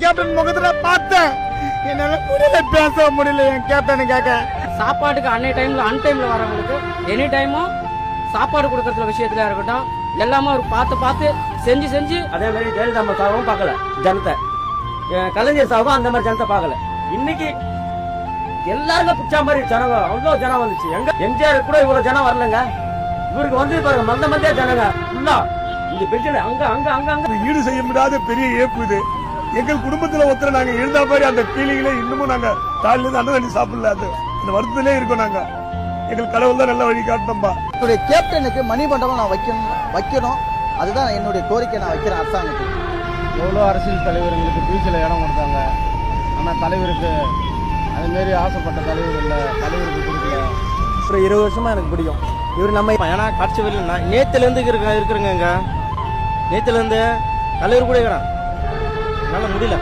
Captain முகத்துல பார்த்தேன், என்னால முடியல, பேச முடியல என் கேப்டனுக்காக. சாப்பாட்டுக்கு அன்னை டைம்ல அன்டைம்ல வரவங்களுக்கு எனி டைமும் சாப்பாடு கொடுக்கறதுல விஷயத்துல இருக்கட்டும், எல்லாமே ஒரு பார்த்து செஞ்சு அதே மாதிரி ஜெயலலிதா அம்மா சாவும் பார்க்கல ஜனத்தை, கலைஞர் சாவும் அந்த மாதிரி ஜனத்தை பார்க்கல. இன்னைக்கு எல்லாருக்கும் பிடிச்ச மாதிரி ஜனங்க, அவ்வளவு ஜனம் வந்துச்சு. எங்க எம்ஜிஆர் கூட இவ்வளவு ஜனம் வரலங்க, இவருக்கு வந்து பாருங்க மந்தியா ஜனங்க ஃபுல்லா. இந்த பென்ஷன் அங்க அங்க அங்க அங்க ஈடு செய்ய முடியாத பெரிய ஏப்பு இது. எங்கள் குடும்பத்துல ஒருத்தர் நாங்க எழுந்தா மாதிரி அந்த ஃபீலிங்ல இன்னமும் நாங்க காலையில இருந்து அண்ணன் தண்ணி சாப்பிடல. அது அந்த வருத்தத்திலே இருக்கோம் நாங்க. எங்கள் கடவுள் தான் நல்ல வழி காட்டணும்பா. என்னுடைய கேப்டனுக்கு மணிமண்டபம் நான் வைக்கணும். அதுதான் என்னுடைய கோரிக்கை நான் வைக்கிறேன் அரசாங்கத்துக்கு. எவ்வளோ அரசியல் தலைவர்களுக்கு பீச்சில் இடம் கொடுத்தாங்க, ஆனால் தலைவருக்கு அதுமாரி ஆசைப்பட்ட தலைவர் இல்லை, தலைவருக்கு கொடுக்கல. அப்புறம் 20 வருஷமா எனக்கு பிடிக்கும் இவர். நம்ம ஏன்னா காட்சி வெளியில் நேற்றுலேருந்து இருக்கிறேங்க, நேற்றுலேருந்து தலைவர் கூட இருக்கிறான், என்னால் முடியல.